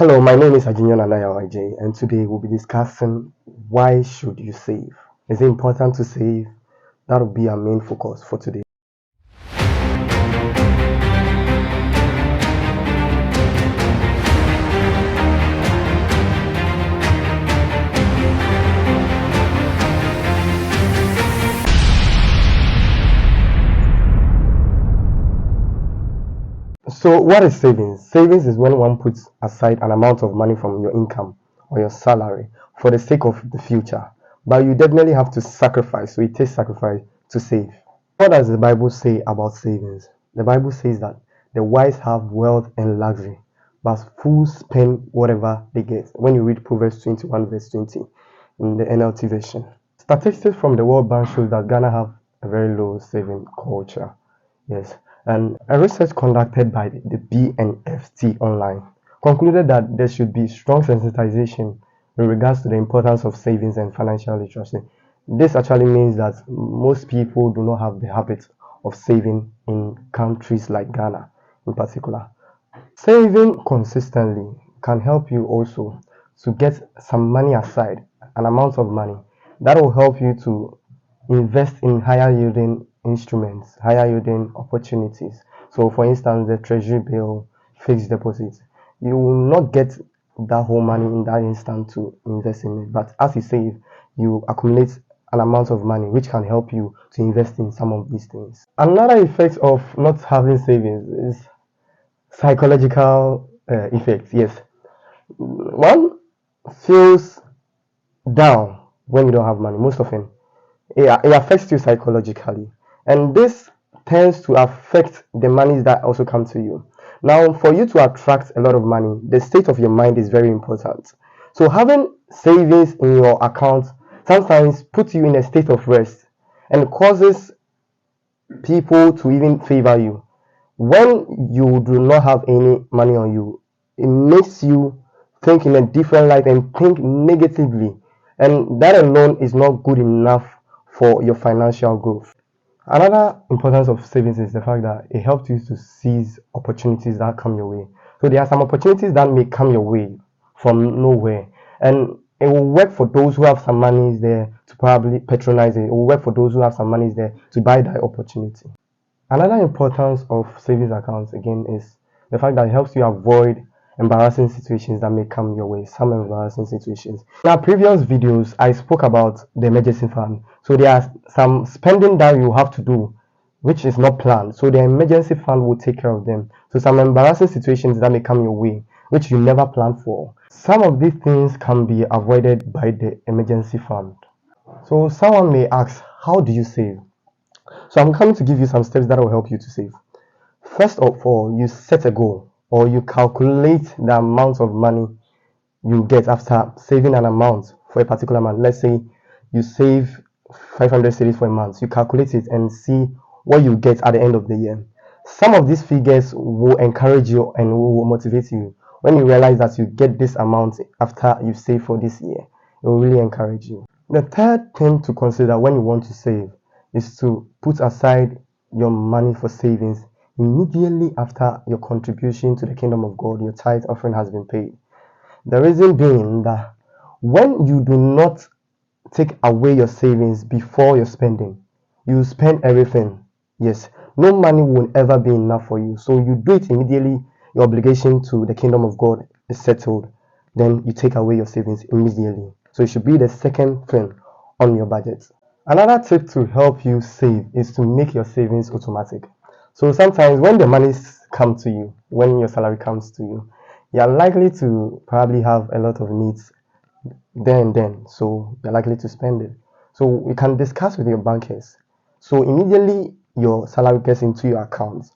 Hello, my name is Ajinyon Anaya, and today we'll be discussing why should you save? Is it important to save? That will be our main focus for today. So, what is savings? Savings is when one puts aside an amount of money from your income or your salary for the sake of the future. But you definitely have to sacrifice, so it takes sacrifice to save. What does the Bible say about savings? The Bible says that the wise have wealth and luxury, but fools spend whatever they get. When you read Proverbs 21, verse 20 in the NLT version. Statistics from the World Bank shows that Ghana have a very low saving culture. Yes, and a research conducted by the BNFT online concluded that there should be strong sensitization in regards to the importance of savings and financial literacy. This actually means that most people do not have the habit of saving in countries like Ghana in particular. Saving consistently can help you also to get some money aside, an amount of money that will help you to invest in higher yielding instruments, higher yielding opportunities. So, for instance, the treasury bill, fixed deposit, you will not get that whole money in that instant to invest in it. But as you save, you accumulate an amount of money which can help you to invest in some of these things. Another effect of not having savings is psychological effects. Yes, one feels down when you don't have money. Most often, it affects you psychologically, and this tends to affect the monies that also come to you. Now, for you to attract a lot of money, the state of your mind is very important. So having savings in your account sometimes puts you in a state of rest and causes people to even favor you. When you do not have any money on you, it makes you think in a different light and think negatively, and that alone is not good enough for your financial growth. Another importance of savings is the fact that it helps you to seize opportunities that come your way. So there are some opportunities that may come your way from nowhere, and it will work for those who have some money there to probably patronize it. It will work for those who have some money there to buy that opportunity. Another importance of savings accounts again is the fact that it helps you avoid embarrassing situations that may come your way. Some embarrassing situations. In our previous videos, I spoke about the emergency fund. So there are some spending that you have to do which is not planned. So the emergency fund will take care of them. So some embarrassing situations that may come your way which you never planned for. Some of these things can be avoided by the emergency fund. So someone may ask, how do you save? So I'm coming to give you some steps that will help you to save. First of all, you set a goal or you calculate the amount of money you get after saving an amount for a particular month. Let's say you save 500 cedis for a month. You calculate it and see what you get at the end of the year. Some of these figures will encourage you and will motivate you. When you realize that you get this amount after you save for this year, it will really encourage you. The third thing to consider when you want to save is to put aside your money for savings immediately after your contribution to the kingdom of God, your tithe offering has been paid. The reason being that when you do not take away your savings before your spending, you spend everything. Yes, no money will ever be enough for you. So you do it immediately, your obligation to the kingdom of God is settled. Then you take away your savings immediately. So it should be the second thing on your budget. Another tip to help you save is to make your savings automatic. So sometimes when the money comes to you, when your salary comes to you, you are likely to probably have a lot of needs there and then. So you're likely to spend it. So you can discuss with your bankers. So immediately your salary gets into your account,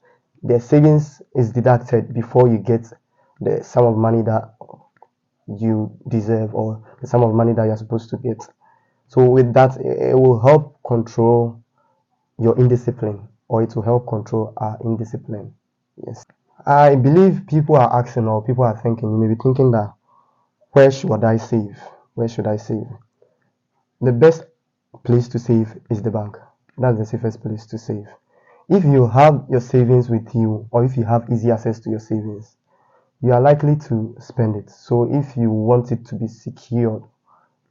the savings is deducted before you get the sum of money that you deserve or the sum of money that you're supposed to get. So with that, it will help control your indiscipline, or it will help control our indiscipline. Yes. I believe people are asking, or people are thinking, you may be thinking that, where should I save? Where should I save? The best place to save is the bank. That's the safest place to save. If you have your savings with you, or if you have easy access to your savings, you are likely to spend it. So if you want it to be secured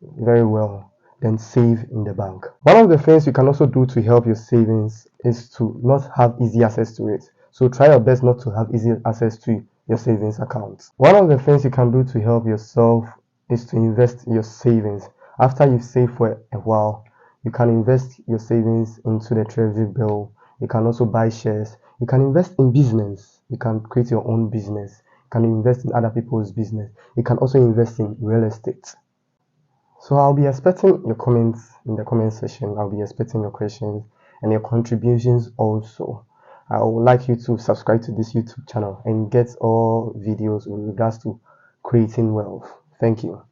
very well, then save in the bank. One of the things you can also do to help your savings is to not have easy access to it. So try your best not to have easy access to your savings account. One of the things you can do to help yourself is to invest your savings. After you've saved for a while, you can invest your savings into the treasury bill. You can also buy shares. You can invest in business. You can create your own business. You can invest in other people's business. You can also invest in real estate. So I'll be expecting your comments in the comment section. I'll be expecting your questions and your contributions also. I would like you to subscribe to this YouTube channel and get all videos with regards to creating wealth. Thank you.